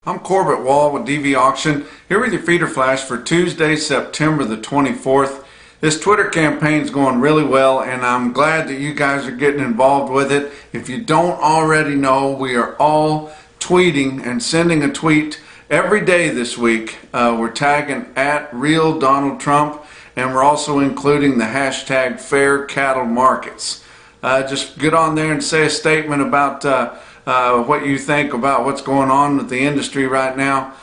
I'm Corbett Wall with DV Auction, here with your feeder flash for Tuesday, September the 24th. This Twitter campaign is going really well, and I'm glad that you guys are getting involved with it. If you don't already know, we are all tweeting and sending a tweet every day this week. We're tagging at Real Donald Trump, and we're also including the hashtag Fair Cattle Markets. Just get on there and say a statement about what you think about what's going on with the industry right now.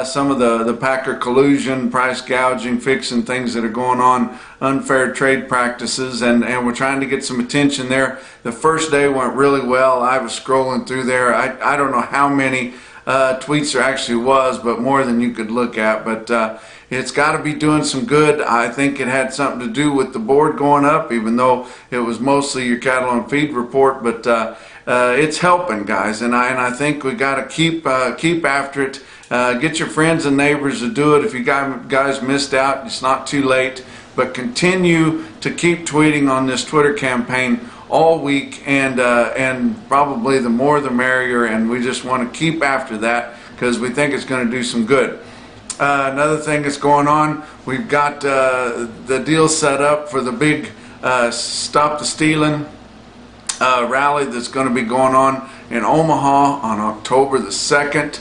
Some of the packer collusion, price gouging, fixing things that are going on, unfair trade practices, and we're trying to get some attention there. The first day went really well. I was scrolling through there. I don't know how many tweets there actually was, but more than you could look at. But it's got to be doing some good. I think it had something to do with the board going up, even though it was mostly your cattle on feed report. But it's helping, guys, and I think we got to keep after it. Get your friends and neighbors to do it. If you guys missed out, it's not too late. But continue to keep tweeting on this Twitter campaign all week, and probably the more the merrier. And we just want to keep after that because we think it's going to do some good. Another thing that's going on, we've got the deal set up for the big Stop the Stealing rally that's going to be going on in Omaha on October the 2nd.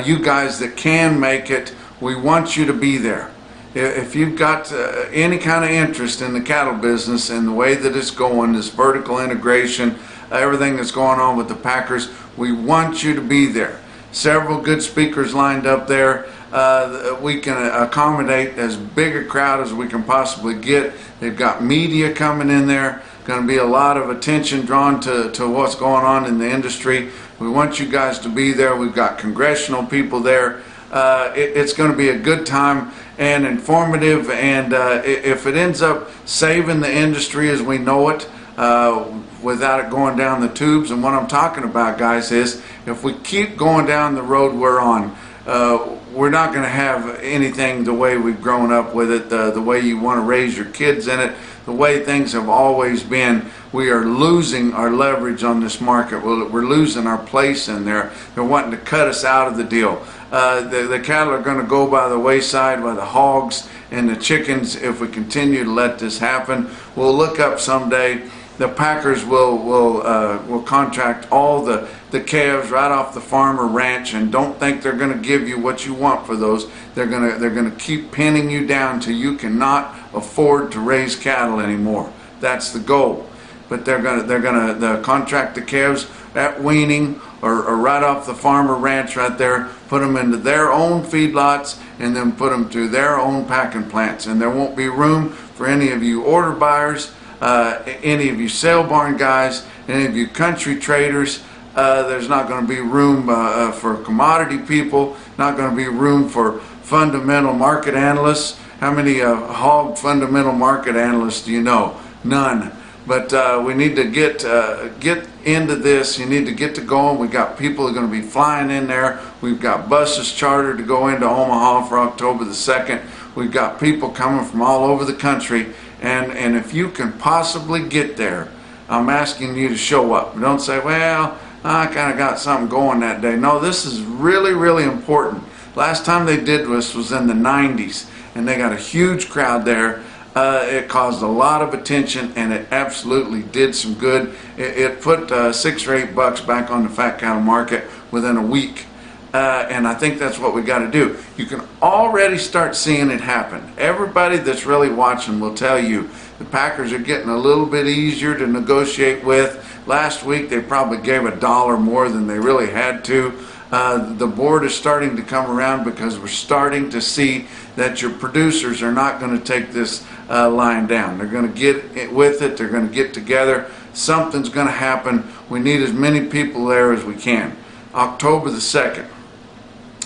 You guys that can make it, we want you to be there. If you've got any kind of interest in the cattle business and the way that it's going, this vertical integration, everything that's going on with the packers, we want you to be there. Several good speakers lined up there. We can accommodate as big a crowd as we can possibly get. They've got media coming in there. Going to be a lot of attention drawn to what's going on in the industry. We want you guys to be there. We've got congressional people there. It's going to be a good time and informative, and if it ends up saving the industry as we know it, without it going down the tubes. And what I'm talking about, guys, is if we keep going down the road we're on, we're not going to have anything the way we've grown up with it, the way you want to raise your kids in it, the way things have always been. We are losing our leverage on this market. We're losing our place in there. They're wanting to cut us out of the deal. The cattle are going to go by the wayside, by the hogs and the chickens, if we continue to let this happen. We'll look up someday. The packers will contract all the calves right off the farm or ranch, and don't think they're going to give you what you want for those. They're going to keep pinning you down till you cannot afford to raise cattle anymore. That's the goal. But they're going to contract the calves at weaning or right off the farm or ranch right there, put them into their own feedlots, and then put them through their own packing plants. And there won't be room for any of you order buyers, any of you sale barn guys, any of you country traders. There's not going to be room for commodity people, not going to be room for fundamental market analysts. How many hog fundamental market analysts do you know? None. But we need to get into this. You need to get to going. We've got people who are going to be flying in there. We've got buses chartered to go into Omaha for October the 2nd. We've got people coming from all over the country. And if you can possibly get there, I'm asking you to show up. Don't say, well, I kind of got something going that day. No, this is really, really important. Last time they did this was in the 90s, and they got a huge crowd there. It caused a lot of attention, and it absolutely did some good. It put $6 or $8 back on the fat cattle market within a week. And I think that's what we got to do. You can already start seeing it happen. Everybody that's really watching will tell you the packers are getting a little bit easier to negotiate with. Last week they probably gave $1 more than they really had to. The board is starting to come around because we're starting to see that your producers are not going to take this line down. They're going to get with it. They're going to get together. Something's going to happen. We need as many people there as we can. October the 2nd.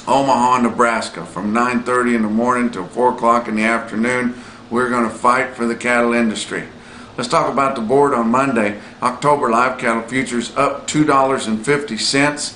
Omaha, Nebraska, from 9:30 in the morning till 4 o'clock in the afternoon. We're going to fight for the cattle industry. Let's talk about the board on Monday. October live cattle futures up $2.50.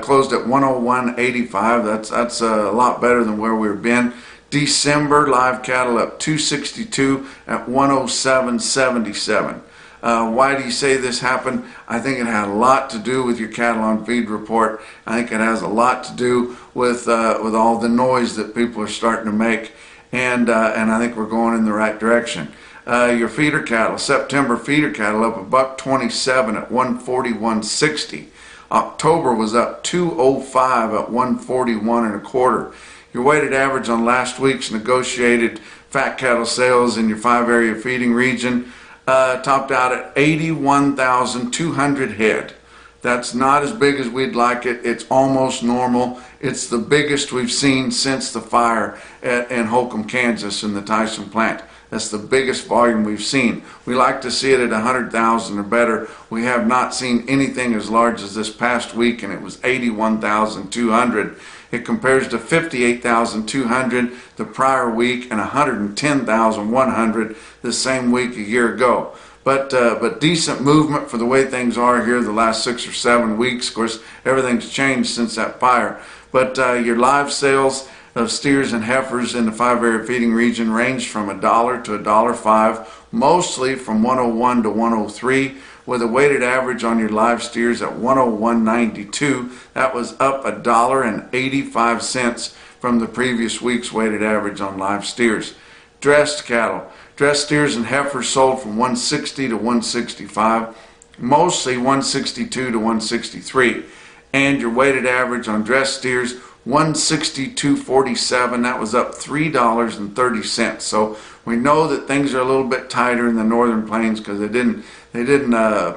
Closed at 101.85. That's a lot better than where we've been. December live cattle up 262 at 107.77. Why do you say this happened? I think it had a lot to do with your cattle on feed report. I think it has a lot to do with all the noise that people are starting to make, and I think we're going in the right direction. Your feeder cattle, September feeder cattle up $1.27 at 141.60. October was up 205 at 141.25. Your weighted average on last week's negotiated fat cattle sales in your 5-area feeding region topped out at 81,200 head. That's not as big as we'd like it. It's almost normal. It's the biggest we've seen since the fire in Holcomb, Kansas in the Tyson plant. That's the biggest volume we've seen. We like to see it at 100,000 or better. We have not seen anything as large as this past week, and it was 81,200. It compares to 58,200 the prior week and 110,100 the same week a year ago. But decent movement for the way things are here the last 6 or 7 weeks. Of course, everything's changed since that fire. But your live sales of steers and heifers in the 5-area feeding region ranged from $1 to $1.05, mostly from 101 to 103, with a weighted average on your live steers at 101.92. That was up $1.85 from the previous week's weighted average on live steers. Dressed cattle. Dressed steers and heifers sold from 160 to 165, mostly 162 to 163. And your weighted average on dressed steers, 162.47. That was up $3.30. So we know that things are a little bit tighter in the northern plains because they didn't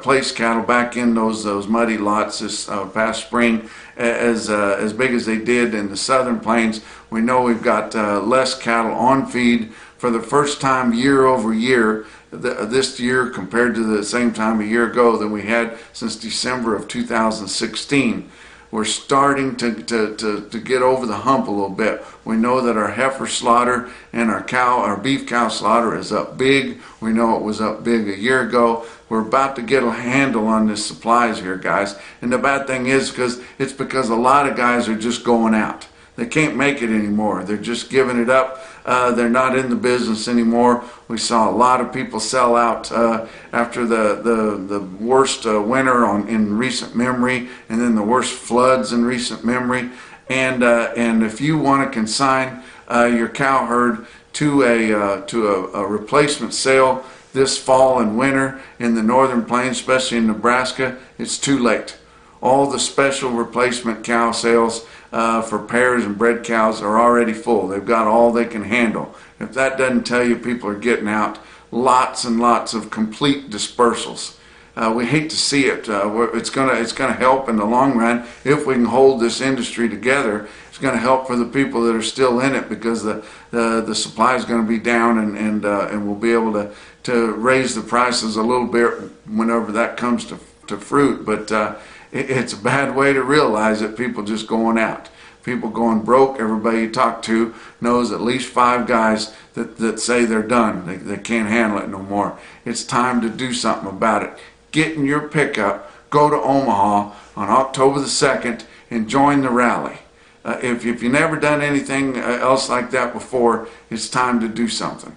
place cattle back in those muddy lots this past spring as big as they did in the southern plains. We know we've got less cattle on feed for the first time year over year this year compared to the same time a year ago than we had since December of 2016. We're starting to get over the hump a little bit. We know that our heifer slaughter and our beef cow slaughter is up big. We know it was up big a year ago. We're about to get a handle on the supplies here, guys. And the bad thing is because a lot of guys are just going out. They can't make it anymore. They're just giving it up. They're not in the business anymore. We saw a lot of people sell out after the worst winter in recent memory, and then the worst floods in recent memory. And if you want to consign your cow herd to a replacement sale this fall and winter in the northern plains, especially in Nebraska, it's too late. All the special replacement cow sales for pairs and bred cows are already full. They've got all they can handle. If that doesn't tell you people are getting out, lots and lots of complete dispersals. We hate to see it. It's gonna help in the long run if we can hold this industry together. It's going to help for the people that are still in it because the supply is going to be down and we'll be able to raise the prices a little bit whenever that comes to fruit. But it's a bad way to realize it. People just going out. People going broke. Everybody you talk to knows at least 5 guys that say they're done. They can't handle it no more. It's time to do something about it. Get in your pickup, go to Omaha on October the 2nd and join the rally. If you've never done anything else like that before, it's time to do something.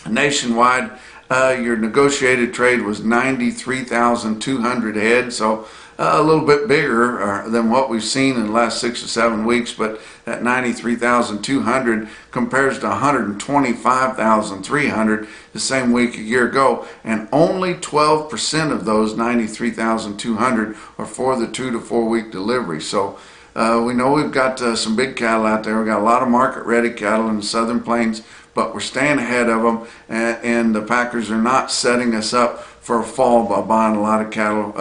Nationwide, your negotiated trade was 93,200 head, so a little bit bigger than what we've seen in the last 6 or 7 weeks, but that 93,200 compares to 125,300 the same week a year ago, and only 12% of those 93,200 are for the 2 to 4 week delivery. So we know we've got some big cattle out there. We've got a lot of market-ready cattle in the southern plains, but we're staying ahead of them, and the packers are not setting us up for a fall by buying a lot of cattle,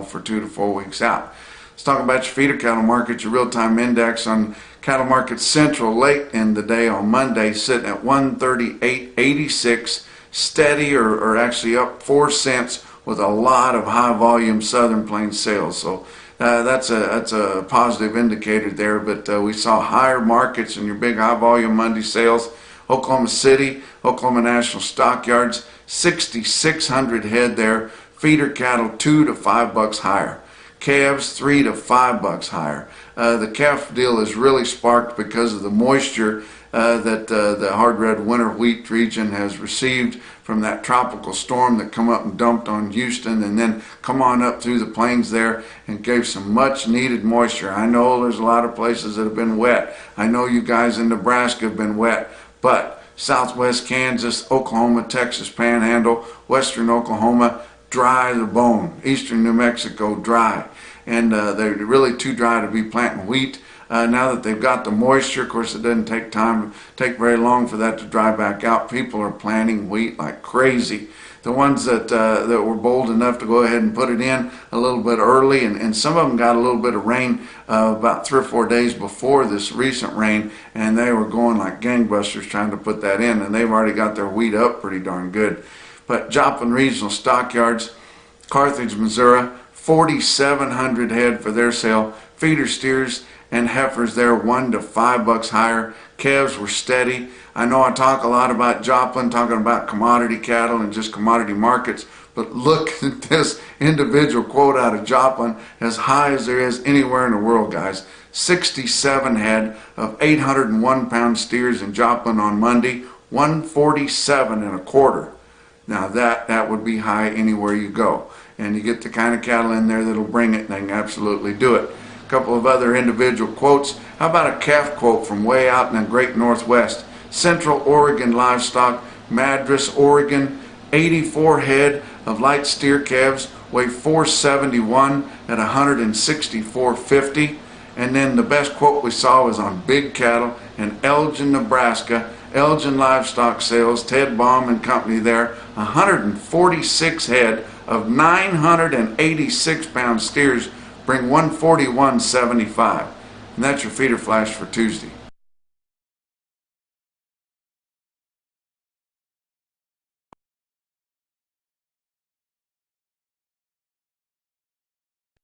for 2 to 4 weeks out. Let's talk about your feeder cattle market. Your real-time index on Cattle Market Central late in the day on Monday, sitting at 138.86, steady or actually up 4 cents with a lot of high-volume Southern Plains sales. So that's a positive indicator there. But we saw higher markets in your big high-volume Monday sales. Oklahoma City, Oklahoma National Stockyards, 6,600 head there. Feeder cattle $2 to $5 higher. calves $3 to $5 higher. The calf deal is really sparked because of the moisture that the hard red winter wheat region has received from that tropical storm that come up and dumped on Houston and then come on up through the plains there and gave some much needed moisture. I know there's a lot of places that have been wet. I know you guys in Nebraska have been wet, but southwest Kansas, Oklahoma, Texas Panhandle, western Oklahoma, dry as a bone. Eastern New Mexico, dry. And they're really too dry to be planting wheat. Now that they've got the moisture, of course it doesn't take very long for that to dry back out. People are planting wheat like crazy. The ones that were bold enough to go ahead and put it in a little bit early, and some of them got a little bit of rain about 3 or 4 days before this recent rain, and they were going like gangbusters trying to put that in, and they've already got their wheat up pretty darn good. But Joplin Regional Stockyards, Carthage, Missouri, 4,700 head for their sale. Feeder steers and heifers there $1 to $5 higher. Calves were steady. I know I talk a lot about Joplin, talking about commodity cattle and just commodity markets, but look at this individual quote out of Joplin, as high as there is anywhere in the world, guys. 67 head of 801-pound steers in Joplin on Monday, 147 and a quarter. Now that would be high anywhere you go. And you get the kind of cattle in there that'll bring it, and they can absolutely do it. A couple of other individual quotes. How about a calf quote from way out in the great Northwest? Central Oregon Livestock, Madras, Oregon, 84 head of light steer calves, weigh 471 at 164.50. And then the best quote we saw was on big cattle in Elgin, Nebraska. Elgin Livestock Sales, Ted Baum and company there, 146 head of 986-pound steers bring 141.75. And that's your feeder flash for Tuesday.